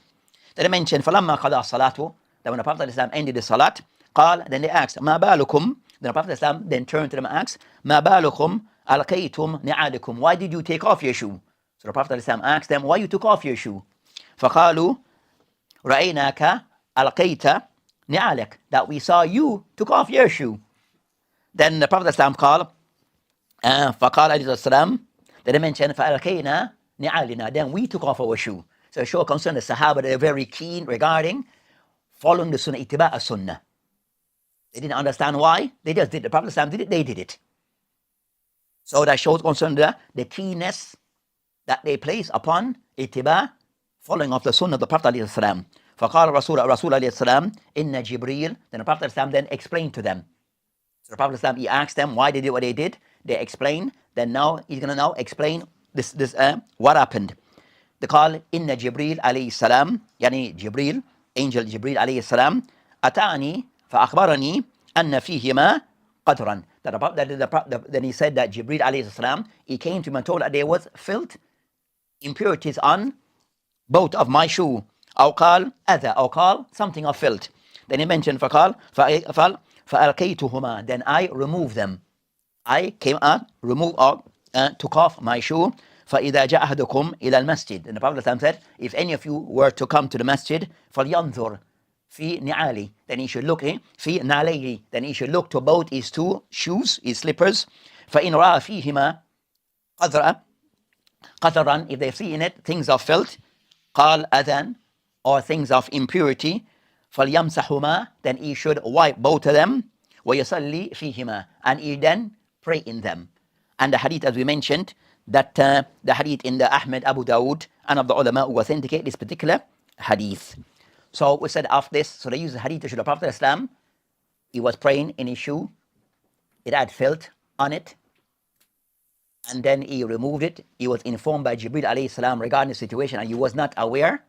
Then they mentioned فَلَمَّا قَضَى الصَّلَاةُ, that when the Prophet ﷺ ended the salat, قال, then they asked, مَا بَالُكُمْ, then the Prophet ﷺ then turned to them and asked, مَا بَالُكُمْ أَلْقَيْتُمْ نِعَالِكُمْ, why did you take off your shoe? So the Prophet ﷺ asked them, why you took off your shoe? فَقَالُوا رَأَيْنَاكَ أَلْقَيْتَ نِعَالَكَ, that we saw you took off your shoe. Then the Prophet ﷺ called, فَقَالَ عليه السلام, then they mentioned فَأَلْقَيْنَا نِعَالِنَا, then we took off our shoe. So show concern the Sahaba, they're very keen regarding following the Sunnah, ittiba' as-Sunnah. They didn't understand why, they just did. The Prophet ﷺ did it, they did it. So that shows concern the keenness that they place upon ittiba', following of the Sunnah of the Prophet ﷺ. فَقَالَ رَسُولَ عليه السلام إِنَّ جِبْرِيلَ, then the Prophet ﷺ then explained to them. So the Prophet ﷺ, he asked them why they did what they did. They explained. Then now he's going to now explain this what happened. They call Inna Jibreel alayhi salam, yani Jibreel, angel Jibreel alayhi salam, atani فأخبرني أن فيهما قدرا. Then he said that Jibreel alayhi salam, he came to me and told that there was filth, impurities on both of my shoe. أو قال أذى, أو قال something of filth. Then he mentioned فقال فألقيتهما, then I removed them. I came out, removed or took off my shoe. فإذا جاء أحدكم إلى المسجد, and the Prophet said, if any of you were to come to the masjid, فلينظر في نعالي, then he should look في نعليه, then he should look to both his two shoes, his slippers. فإن رأى فيهما قدرا, if they see in it things of filth, قال أذى, or things of impurity, فليمسحهما, then he should wipe both of them. ويصلي فيهما, and he then pray in them. And the hadith, as we mentioned, that the hadith in the Ahmed, Abu Dawood, and of the ulama who authenticate this particular hadith. So we said of this, so they used the hadith to show the Prophet Islam, he was praying in his shoe, it had filth on it, and then he removed it. He was informed by Jibreel alayhi salam regarding the situation, and he was not aware.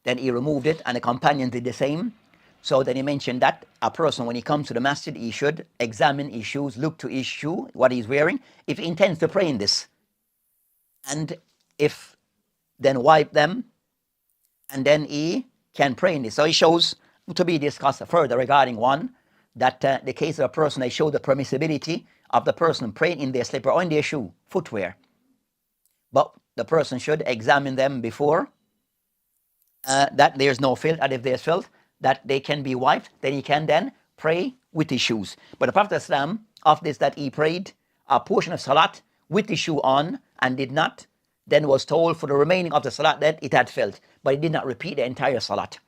Then he removed it, and the companions did the same. So then he mentioned that a person, when he comes to the masjid, he should examine his shoes, look to his shoe, what he's wearing, if he intends to pray in this. And if then wipe them, and then he can pray in this. So it shows to be discussed further regarding one, that the case of a person, they show the permissibility of the person praying in their slipper or in their shoe, footwear. But the person should examine them before that there's no filth, and if there's filth, that they can be wiped, then he can then pray with his shoes. But the Prophet ﷺ, of this, that he prayed a portion of salat with his shoe on and did not, then was told for the remaining of the salat that it had filth, but he did not repeat the entire salat.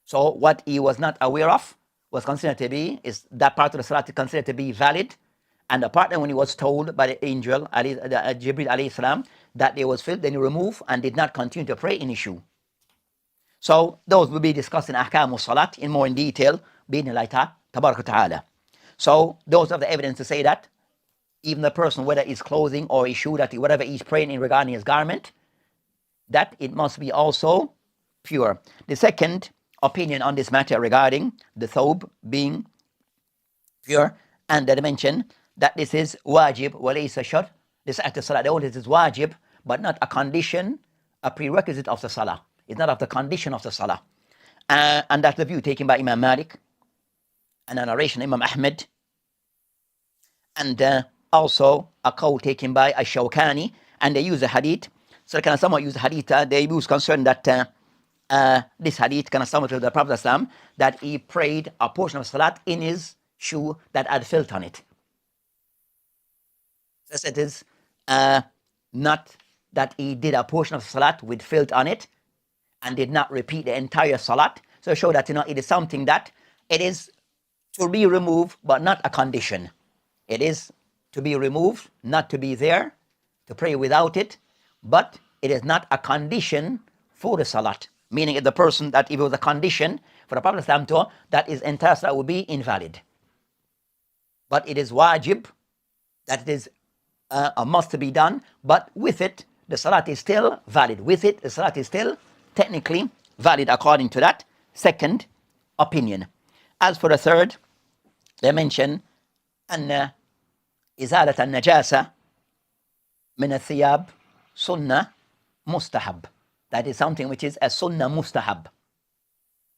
So what he was not aware of was considered to be, is that part of the salat considered to be valid, and the part that when he was told by the angel, Jibreel alayhi salam, that there was filth, then he removed and did not continue to pray in his shoe. So those will be discussed in Ahkam al-Salat in more in detail, bi'idhnillahi ta'ala. So those are the evidence to say that even the person, whether it's clothing or his shoe, that whatever he's praying in regarding his garment, that it must be also pure. The second opinion on this matter regarding the thobe being pure, and the dimension that this is wajib walaysa shart, this act of salah, this is wajib, but not a condition, a prerequisite of the salah. It's not of the condition of the salah. And that's the view taken by Imam Malik, and a narration Imam Ahmed, and also a qawl taken by Ash-Shawkani, and they use the hadith. So kind of somewhat use the hadith, they use concern that this hadith kind of somewhat to the Prophet Islam, that he prayed a portion of salat in his shoe that had filth on it. So it is not that he did a portion of salat with filth on it and did not repeat the entire salat. So show that it is something that it is to be removed, but not a condition. It is to be removed, not to be there, to pray without it, but it is not a condition for the salat. Meaning if the person, that if it was a condition for the Prophet Islam to, that his entire salat would be invalid. But it is wajib, that it is a must to be done, but with it, the salat is still valid. With it, the salat is still technically valid according to that second opinion. As for the third, they mention أن إزالة النجاسة من الثياب سنة مستحب. That is something which is a sunnah mustahab.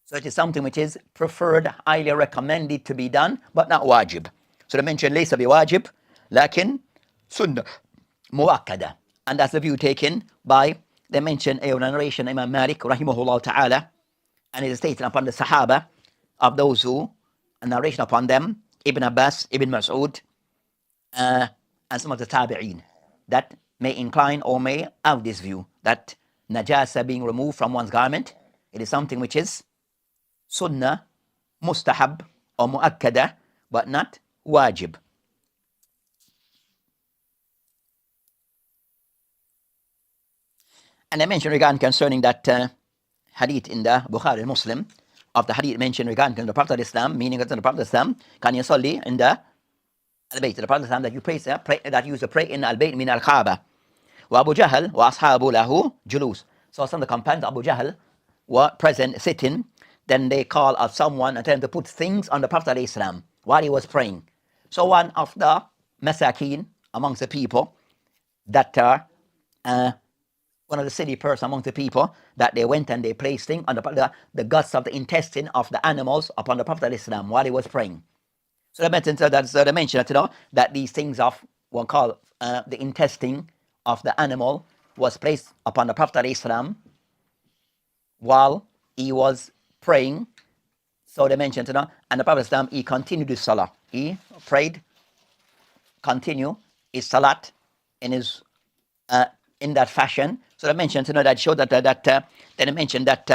So it is something which is preferred, highly recommended to be done, but not wajib. So they mention ليس بواجب, لكن sunnah muakkada. And that's the view taken by, they mention a narration Imam Malik, rahimahullah ta'ala, and it is stated upon the Sahaba of those who, a narration upon them, Ibn Abbas, Ibn Mas'ud, and some of the Tabi'een, that may incline or may have this view, that najasa being removed from one's garment, it is something which is sunnah, mustahab, or muakkada, but not wajib. And I mentioned regarding concerning that hadith in the Bukhari Muslim, of the hadith mentioned regarding the Prophet of Islam, meaning that the Prophet of Islam, can you salli in the Al-Bayt, the Prophet of Islam that you pray, that used to pray in Al-Bayt min Al-Kaaba. Wa Abu Jahl wa ashabu lahu julus. So some of the companions of Abu Jahl were present, sitting, then they call of someone and tell him to put things on the Prophet of Islam while he was praying. So one of the masakin amongst the people that are one of the silly person among the people, that they went and they placed things on the guts of the intestine of the animals upon the Prophet of Islam while he was praying. So they mentioned that, that these things of what called the intestine of the animal was placed upon the Prophet of Islam while he was praying. So they mentioned, and the Prophet of Islam, he continued his salah. He prayed, continue his salat in his in that fashion. So they mentioned, that showed that then they mentioned that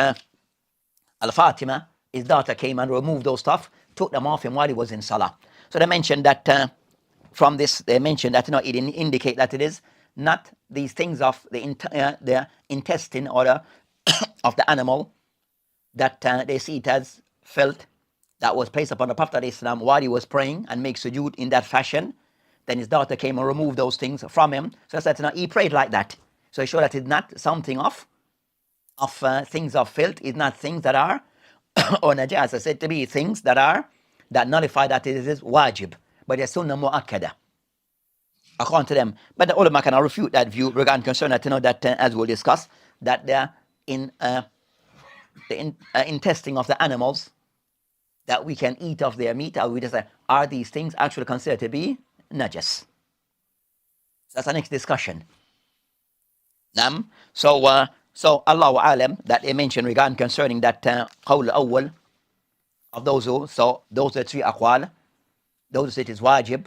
Al-Fatima, his daughter, came and removed those stuff, took them off him while he was in salah. So they mentioned that from this, they mentioned that it didn't indicate that it is not these things of the intestine or the of the animal that they see it as felt that was placed upon the Prophet of Islam while he was praying and make sujood in that fashion. Then his daughter came and removed those things from him. So that's that he prayed like that. So he showed that it's not something of things of filth, it's not things that are or najasa, said to be things that nullify that it is wajib, but it's sunnah muakkada according to them. But the ulama can refute that view regarding concern that that as we'll discuss, that they're in the intestine of the animals that we can eat of their meat, or we just say, are these things actually considered to be najas? So that's the next discussion. So Allahu alam, that they mentioned regarding concerning that qawl awwal of those who, so those are three aqwal, those who say it is wajib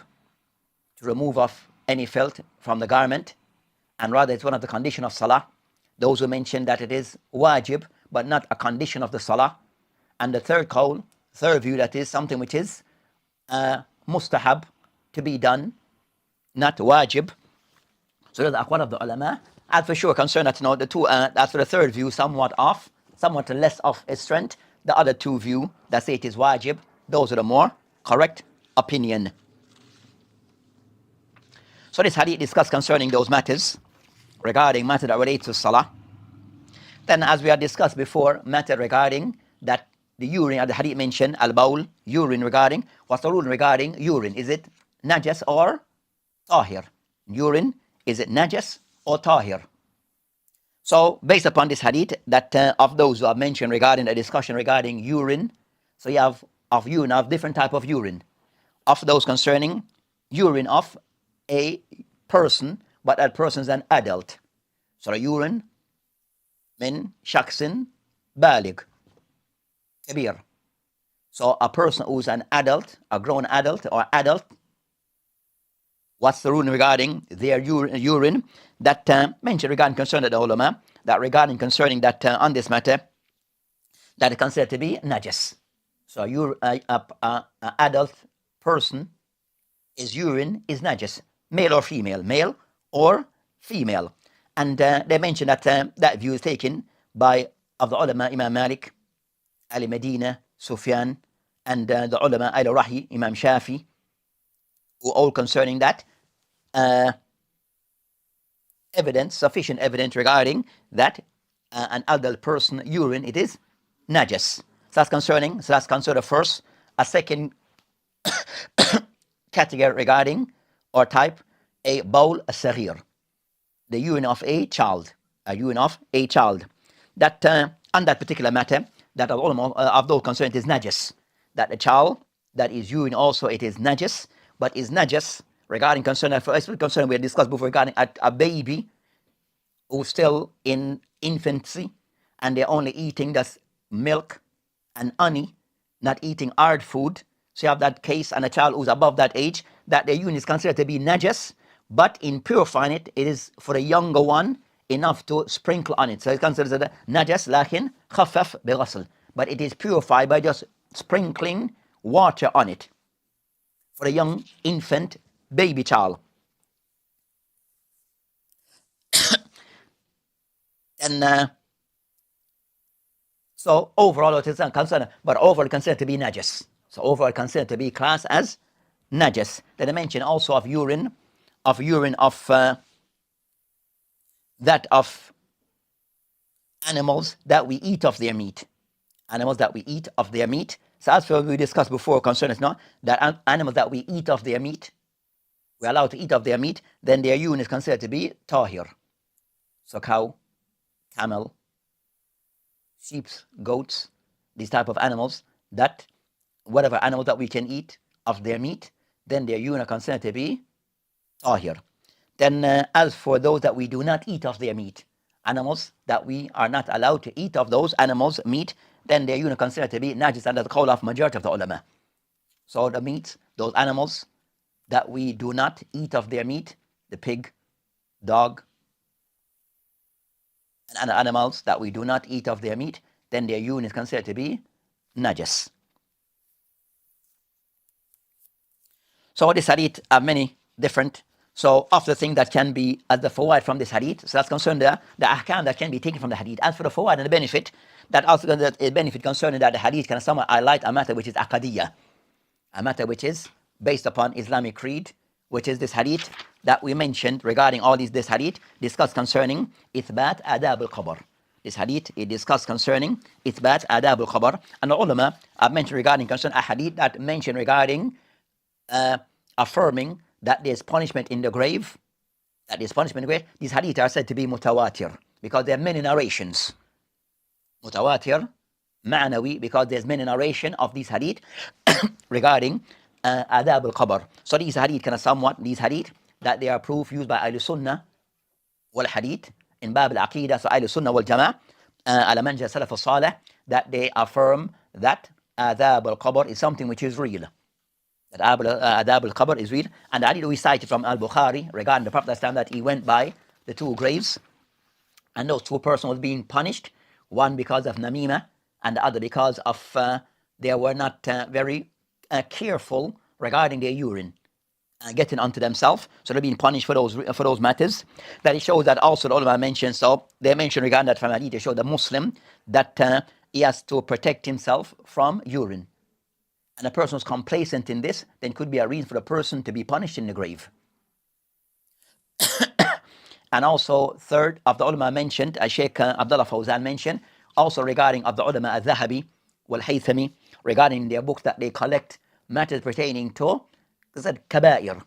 to remove off any filth from the garment, and rather it's one of the condition of salah. Those who mention that it is wajib but not a condition of the salah. And the third qawl, third view, that is something which is mustahab to be done, not wajib. So that's the aqwal of the ulama. And for sure concerned that the two, that's the third view, somewhat less of its strength. The other two view that say it is wajib, those are the more correct opinion. So this hadith discussed concerning those matters, regarding matter that relates to salah. Then, as we had discussed before, matter regarding that the urine, as the hadith mentioned, al-bawl, urine, regarding, what's the rule regarding urine? Is it najas or tahir? Urine, is it najas or tahir? So, based upon this hadith, that of those who have mentioned regarding the discussion regarding urine, so you have of urine, of different type of urine. Of those concerning urine of a person, but that person is an adult. So the urine min shakhsin balig kabir. So a person who's an adult, a grown adult or adult, what's the rule regarding their urine? That mentioned regarding concerning the ulama, that regarding concerning that on this matter, that is considered to be najas. So a adult person, his urine is najas, male or female, male or female. And they mentioned that that view is taken by of the ulama Imam Malik, Ali Medina, Sufyan, and the ulama Al-Rahi, Imam Shafi, who all concerning that sufficient evidence regarding that an adult person urine, it is najas. So that's concerning first. A second category regarding or type, a bawl as-saghir, the urine of a child, That on that particular matter, that of those concerned is najis. That the child that is urine also it is najis, but is najis regarding concern for concern we had discussed before regarding a baby who's still in infancy and they're only eating just milk and honey, not eating hard food. So you have that case and a child who's above that age, that their urine is considered to be najis, but in purifying it, it is for the younger one enough to sprinkle on it. So it's considered a najas lakin khaffaf bighasl, but it is purified by just sprinkling water on it for a young infant baby child. And so overall it is considered, but overall considered to be najis. So overall considered to be classed as najis. Then I mention also of urine of that of animals that we eat of their meat. Animals that we eat of their meat. So as we discussed before concerning now that animals that we eat of their meat, we're allowed to eat of their meat, then their urine is considered to be tahir. So cow, camel, sheep, goats, these type of animals, that whatever animal that we can eat of their meat, then their urine are considered to be tahir. Then as for those that we do not eat of their meat, animals that we are not allowed to eat of those animals' meat, then their urine are considered to be najis under the qawl of majority of the ulama. So the meat, those animals that we do not eat of their meat, the pig, dog, and other animals that we do not eat of their meat, then their urine is considered to be najis. So this hadith have many different. So of the thing that can be as the fawaid from this hadith, so that's concerned the ahkam that can be taken from the hadith. As for the fawaid and the benefit, that also the benefit concerning that the hadith can somewhat highlight a matter which is aqadiyya, a matter which is based upon Islamic creed, which is this hadith that we mentioned regarding all this hadith discussed concerning ithbat adab al-qabr. This hadith it discussed concerning ithbat adab al-qabr, and the ulama have mentioned regarding concern a hadith that mentioned regarding affirming that there's punishment in the grave, that there's punishment in the grave. These hadith are said to be mutawatir because there are many narrations. Mutawatir, ma'nawi, because there's many narration of these hadith regarding adab al-qabr. So these hadith kind of somewhat, these hadith, that they are proof used by Ahl Sunnah wal Hadith in Bab al-Aqidah, so Ahl Sunnah wal Jama'ah, ala manjah salaf al-salih, that they affirm that adab al-qabr is something which is real. That adab al-qabr is real. And the hadith we cited from Al-Bukhari regarding the Prophet that he went by the two graves, and those two persons were being punished, one because of namima, and the other because of they were not very careful regarding their urine, getting onto themselves, so they're being punished for those matters. That it shows that also the ulama mentioned, so they mentioned regarding that from hadith, they show the Muslim that he has to protect himself from urine. And a person who's complacent in this, then could be a reason for the person to be punished in the grave. And also, third of the ulama mentioned, as Sheikh Abdullah Fawzan mentioned, also regarding of the ulama Al-Dhahbi wal-Haythami, regarding their books that they collect matters pertaining to kaba'ir.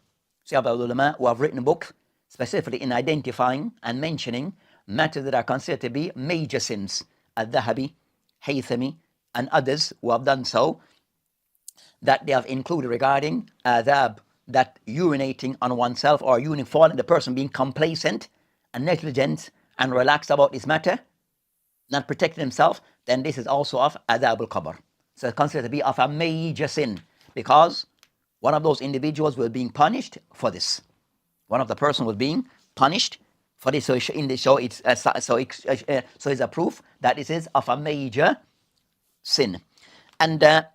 So you have the ulama who have written books specifically in identifying and mentioning matters that are considered to be major sins. Al-Dhahbi, Haythami, and others who have done so, that they have included regarding adab, that urinating on oneself or urinating falling, the person being complacent and negligent and relaxed about this matter, not protecting himself, then this is also of adab al-qabr. So it's considered to be of a major sin, because one of those individuals will be punished for this. One of the person was being punished for this. So in the show, it's a proof that this is of a major sin. And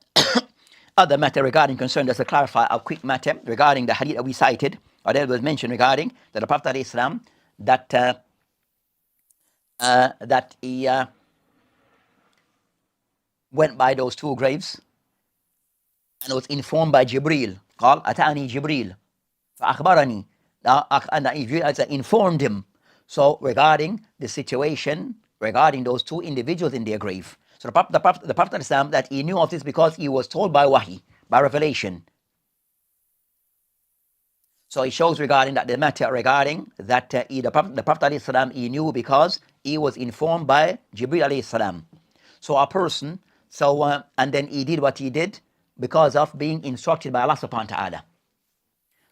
other matter regarding concern, just to clarify a quick matter regarding the hadith that we cited, or that was mentioned regarding that the Prophet ﷺ, that he went by those two graves and was informed by Jibreel. قال أتاني جبريل فأخبرني, and Jibreel informed him. So regarding the situation regarding those two individuals in their grave. So the Prophet that he knew of this because he was told by wahi, by revelation. So it shows regarding that the matter regarding that the Prophet he knew because he was informed by Jibreel alayhi salam. So a person So, and then he did what he did because of being instructed by Allah subhanahu wa ta'ala.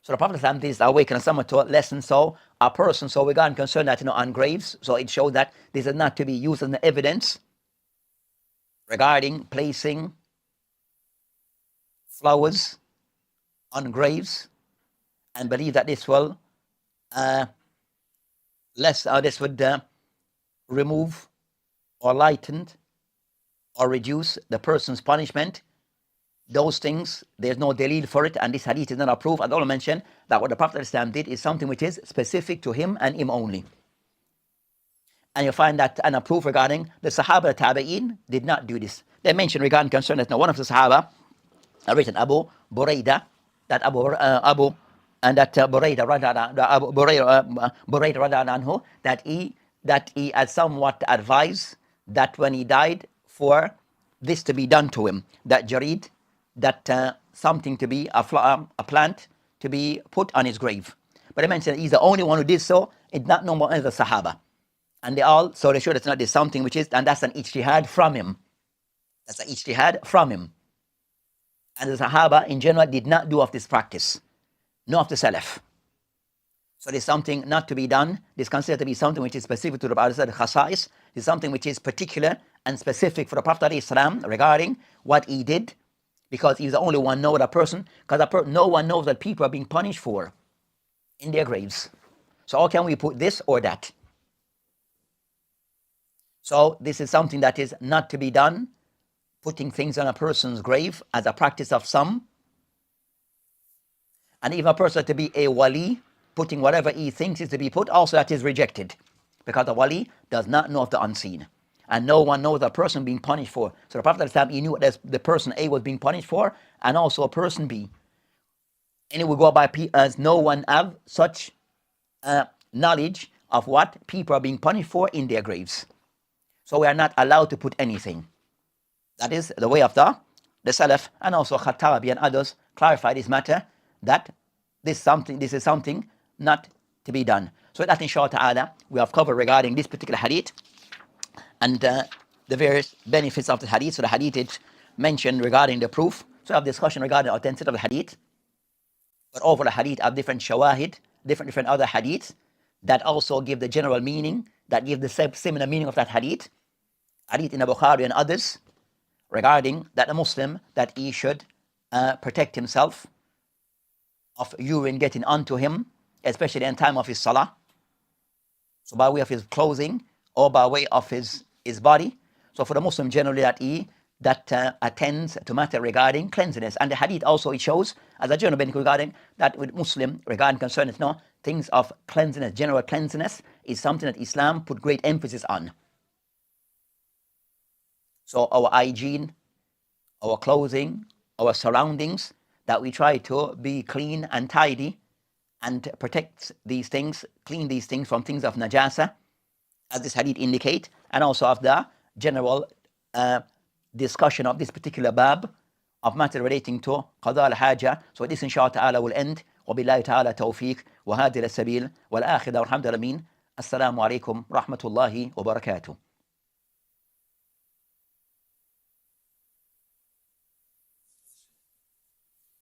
So the Prophet ﷺ did awaken someone to a lesson. So a person, so we got concerned that, on graves. So it showed that this is not to be used as an evidence regarding placing flowers on graves, and believe that this will this would remove or lighten or reduce the person's punishment. Those things, there's no delil for it, and this hadith is not approved. I don't mention that what the Prophet ﷺ did is something which is specific to him and him only. And you find that an approved regarding the Sahaba, the Tabi'een, did not do this. They mentioned regarding concern that one of the Sahaba, narrated Abu Hurayrah, that Abu Huraira that he had somewhat advised that when he died for this to be done to him, that jarid, that something to be a plant to be put on his grave. But I mentioned he's the only one who did so. It's not no more as the Sahaba, and they all, so they sure it's not this something which is, and that's an ijtihad from him. That's an ijtihad from him. And the Sahaba in general did not do of this practice, nor of the Salaf. So there's something not to be done. This is considered to be something which is specific to the khasa'is. It's something which is particular and specific for the Prophet ﷺ regarding what he did, because he's the only one know that person, because no one knows that people are being punished for in their graves. So how can we put this or that? So this is something that is not to be done, putting things on a person's grave as a practice of some. And even a person to be a wali, putting whatever he thinks is to be put, also that is rejected, because the wali does not know of the unseen, and no one knows the person being punished for. So the Prophet ﷺ, he knew what the person A was being punished for, and also a person B. And it would go by as no one have such knowledge of what people are being punished for in their graves. So we are not allowed to put anything. That is the way of the Salaf, and also Khattabi and others clarify this matter, that this is something not to be done. So that inshallah ta'ala we have covered regarding this particular hadith and the various benefits of the hadith. So the hadith is mentioned regarding the proof. So we have discussion regarding the authenticity of the hadith. But over the hadith have different shawahid, different other hadiths that also give the general meaning, that give the similar meaning of that hadith. Hadith in the Bukhari and others regarding that a Muslim, that he should protect himself of urine getting onto him, especially in time of his salah. So by way of his clothing or by way of his body. So for the Muslim generally that attends to matter regarding cleanliness. And the hadith also it shows as a general benefit regarding that with Muslim regarding concerning things of cleanliness, general cleanliness is something that Islam put great emphasis on. So our hygiene, our clothing, our surroundings, that we try to be clean and tidy and protect these things, clean these things from things of najasa, as this hadith indicate, and also of the general discussion of this particular bab of matter relating to qada al-haja. So this inshallah ta'ala will end. وبالله تعالى توفيق وهذه السبيل والآخرة والحمد لله. السلام عليكم ورحمة الله وبركاته.